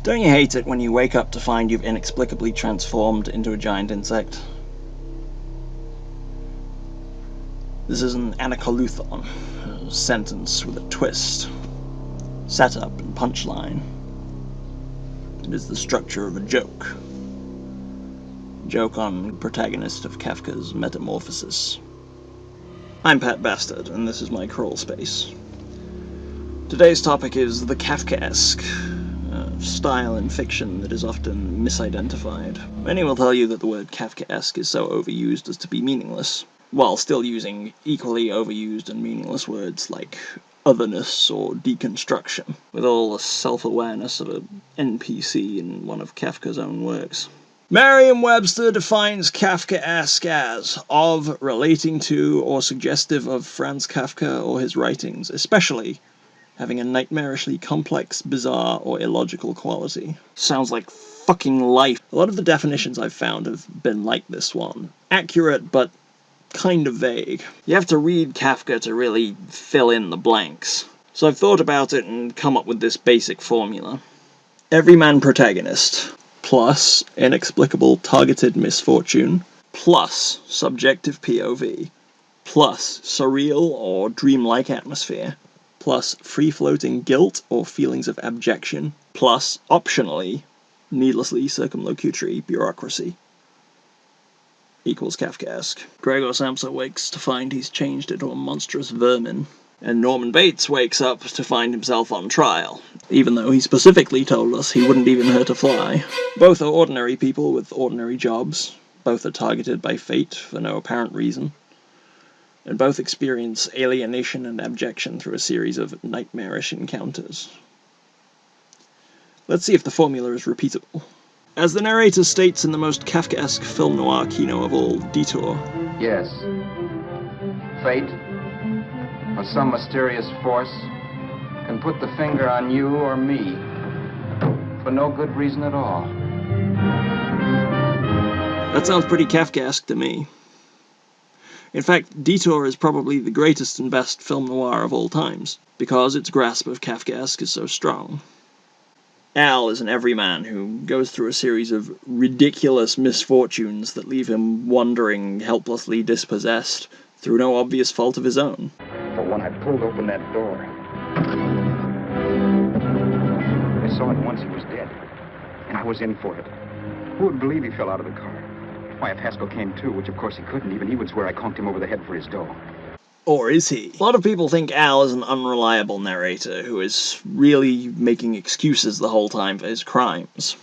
Don't you hate it when you wake up to find you've inexplicably transformed into a giant insect? This is an anacolluthon, a sentence with a twist, setup and punchline. It is the structure of a joke. Joke on protagonist of Kafka's Metamorphosis. I'm Pat Bastard, and this is my crawl space. Today's topic is the Kafkaesque, a style in fiction that is often misidentified. Many will tell you that the word Kafkaesque is so overused as to be meaningless, while still using equally overused and meaningless words like otherness or deconstruction, with all the self-awareness of an NPC in one of Kafka's own works. Merriam-Webster defines Kafkaesque as of, relating to, or suggestive of Franz Kafka or his writings, especially having a nightmarishly complex, bizarre, or illogical quality. Sounds like fucking life. A lot of the definitions I've found have been like this one. Accurate, but kind of vague. You have to read Kafka to really fill in the blanks. So I've thought about it and come up with this basic formula. Everyman protagonist, plus inexplicable targeted misfortune, plus subjective POV, plus surreal or dreamlike atmosphere, plus free-floating guilt or feelings of abjection, plus, optionally, needlessly circumlocutory bureaucracy. Equals Kafkaesque. Gregor Samsa wakes to find he's changed into a monstrous vermin, and Norman Bates wakes up to find himself on trial, even though he specifically told us he wouldn't even hurt a fly. Both are ordinary people with ordinary jobs, both are targeted by fate for no apparent reason, and both experience alienation and abjection through a series of nightmarish encounters. Let's see if the formula is repeatable. As the narrator states in the most Kafkaesque film noir kino of all, Detour. Yes. Fate, or some mysterious force, can put the finger on you or me for no good reason at all. That sounds pretty Kafkaesque to me. In fact, Detour is probably the greatest and best film noir of all times, because its grasp of Kafkaesque is so strong. Al is an everyman who goes through a series of ridiculous misfortunes that leave him wandering, helplessly dispossessed, through no obvious fault of his own. But when I pulled open that door, I saw at once he was dead, and I was in for it. Who would believe he fell out of the car? Why, if Haskell came too, which of course he couldn't, even he would swear I conked him over the head for his dough. Or is he? A lot of people think Al is an unreliable narrator who is really making excuses the whole time for his crimes.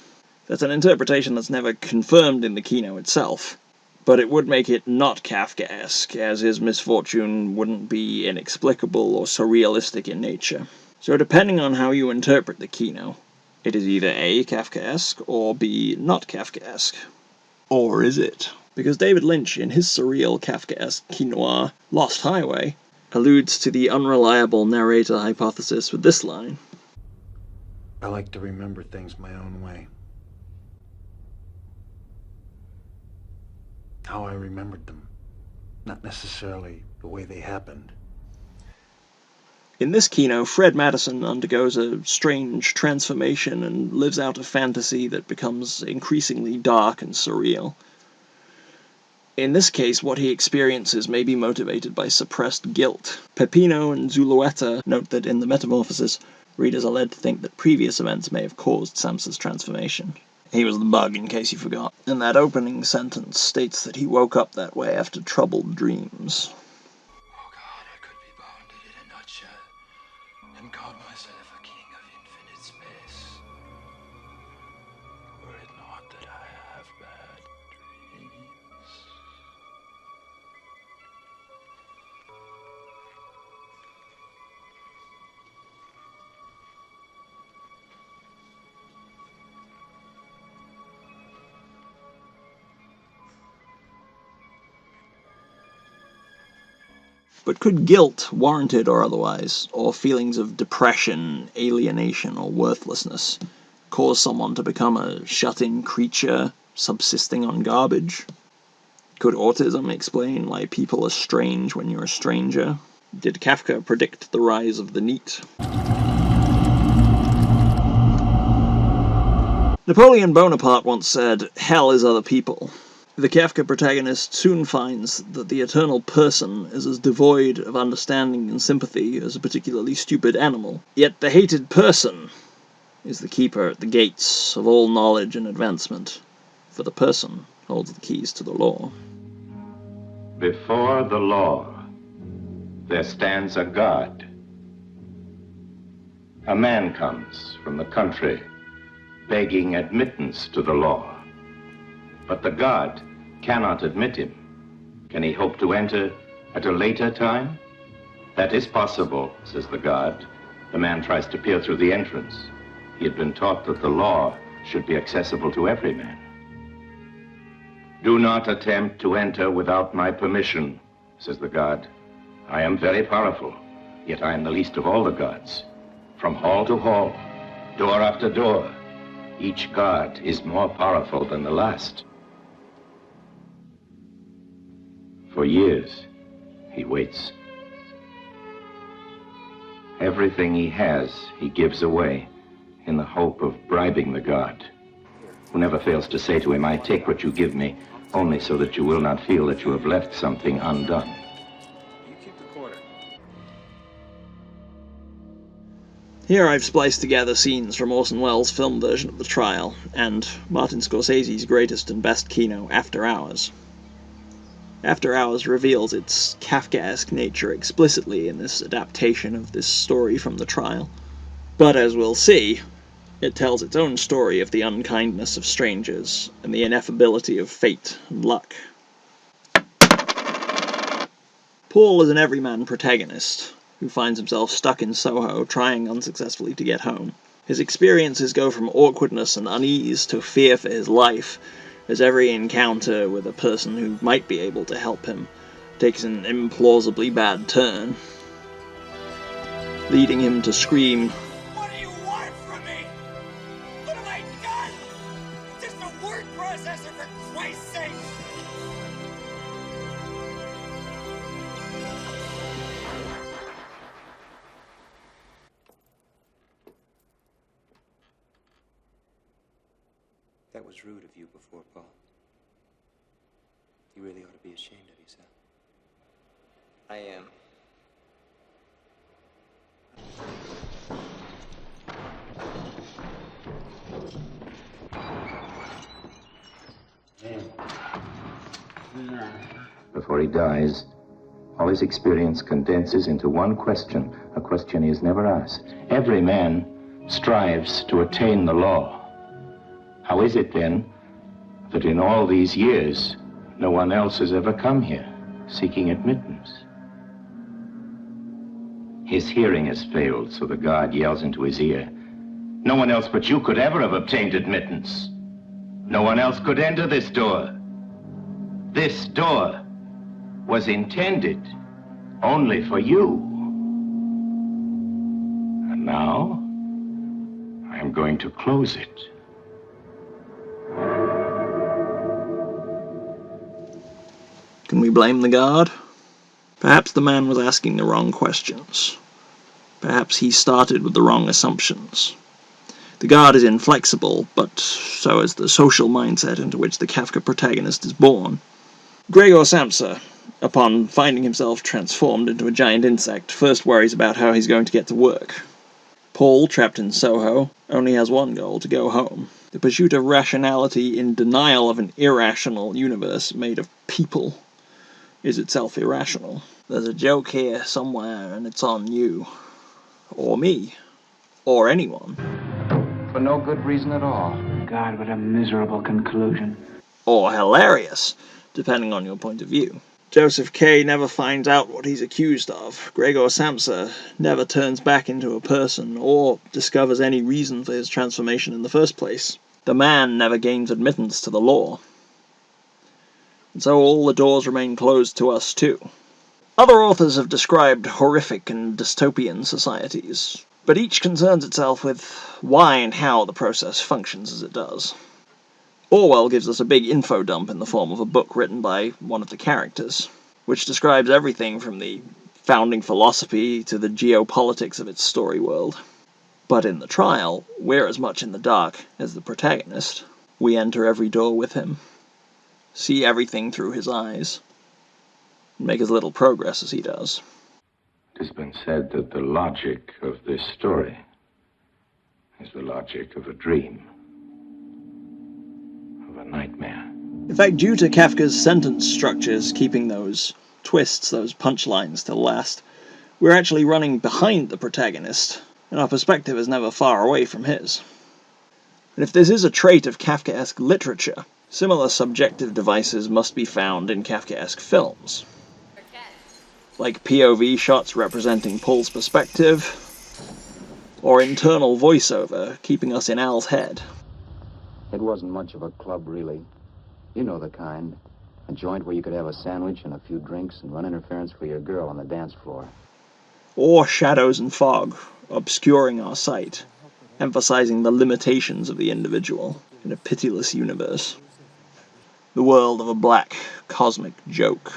That's an interpretation that's never confirmed in the kino itself, but it would make it not Kafkaesque, as his misfortune wouldn't be inexplicable or surrealistic in nature. So depending on how you interpret the kino, it is either A, Kafkaesque, or B, not Kafkaesque. Or is it? Because David Lynch, in his surreal Kafkaesque kino, Lost Highway, alludes to the unreliable narrator hypothesis with this line. I like to remember things my own way. How I remembered them, not necessarily the way they happened. In this kino, Fred Madison undergoes a strange transformation and lives out a fantasy that becomes increasingly dark and surreal. In this case, what he experiences may be motivated by suppressed guilt. Peppino and Zulueta note that in the Metamorphosis, readers are led to think that previous events may have caused Samsa's transformation. He was the bug, in case you forgot. And that opening sentence states that he woke up that way after troubled dreams. Oh God, I could be bounded in a nutshell and call myself a king of infinite space. Were it not that I have bad dreams. But could guilt, warranted or otherwise, or feelings of depression, alienation, or worthlessness, cause someone to become a shut-in creature, subsisting on garbage? Could autism explain why people are strange when you're a stranger? Did Kafka predict the rise of the NEET? Napoleon Bonaparte once said, "Hell is other people." The Kafka protagonist soon finds that the eternal person is as devoid of understanding and sympathy as a particularly stupid animal. Yet the hated person is the keeper at the gates of all knowledge and advancement, for the person holds the keys to the law. Before the law, there stands a God. A man comes from the country begging admittance to the law. But the God cannot admit him. Can he hope to enter at a later time? That is possible, says the God. The man tries to peer through the entrance. He had been taught that the law should be accessible to every man. Do not attempt to enter without my permission, says the God. I am very powerful, yet I am the least of all the gods. From hall to hall, door after door, each god is more powerful than the last. For years, he waits. Everything he has, he gives away in the hope of bribing the god, who never fails to say to him, I take what you give me, only so that you will not feel that you have left something undone. You keep the quarter. Here I've spliced together scenes from Orson Welles' film version of the trial, and Martin Scorsese's greatest and best kino, After Hours. After Hours reveals its Kafkaesque nature explicitly in this adaptation of this story from the trial. But as we'll see, it tells its own story of the unkindness of strangers and the ineffability of fate and luck. Paul is an everyman protagonist who finds himself stuck in Soho trying unsuccessfully to get home. His experiences go from awkwardness and unease to fear for his life, as every encounter with a person who might be able to help him takes an implausibly bad turn, leading him to scream, What do you want from me? What have I done? Just a word processor, for Christ's sake! That was rude of you before, Paul. You really ought to be ashamed of yourself. I am. Before he dies, all his experience condenses into one question, a question he has never asked. Every man strives to attain the law. How is it, then, that in all these years, no one else has ever come here seeking admittance? His hearing has failed, so the guard yells into his ear, no one else but you could ever have obtained admittance. No one else could enter this door. This door was intended only for you. And now, I am going to close it. Can we blame the guard? Perhaps the man was asking the wrong questions. Perhaps he started with the wrong assumptions. The guard is inflexible, but so is the social mindset into which the Kafka protagonist is born. Gregor Samsa, upon finding himself transformed into a giant insect, first worries about how he's going to get to work. Paul, trapped in Soho, only has one goal: to go home. The pursuit of rationality in denial of an irrational universe made of people is itself irrational. There's a joke here somewhere, and it's on you. Or me. Or anyone. For no good reason at all. God, what a miserable conclusion. Or hilarious, depending on your point of view. Joseph K. never finds out what he's accused of. Gregor Samsa never turns back into a person, or discovers any reason for his transformation in the first place. The man never gains admittance to the law. And so all the doors remain closed to us too. Other authors have described horrific and dystopian societies, but each concerns itself with why and how the process functions as it does. Orwell gives us a big info dump in the form of a book written by one of the characters, which describes everything from the founding philosophy to the geopolitics of its story world. But in the trial, we're as much in the dark as the protagonist. We enter every door with him, see everything through his eyes, and make as little progress as he does. It has been said that the logic of this story is the logic of a dream, of a nightmare. In fact, due to Kafka's sentence structures keeping those twists, those punchlines to last, we're actually running behind the protagonist, and our perspective is never far away from his. And if this is a trait of Kafkaesque literature, similar subjective devices must be found in Kafkaesque films, like POV shots representing Paul's perspective, or internal voiceover keeping us in Al's head. It wasn't much of a club, really. You know the kind. A joint where you could have a sandwich and a few drinks and run interference for your girl on the dance floor. Or shadows and fog, obscuring our sight, emphasizing the limitations of the individual in a pitiless universe. The world of a black, cosmic joke.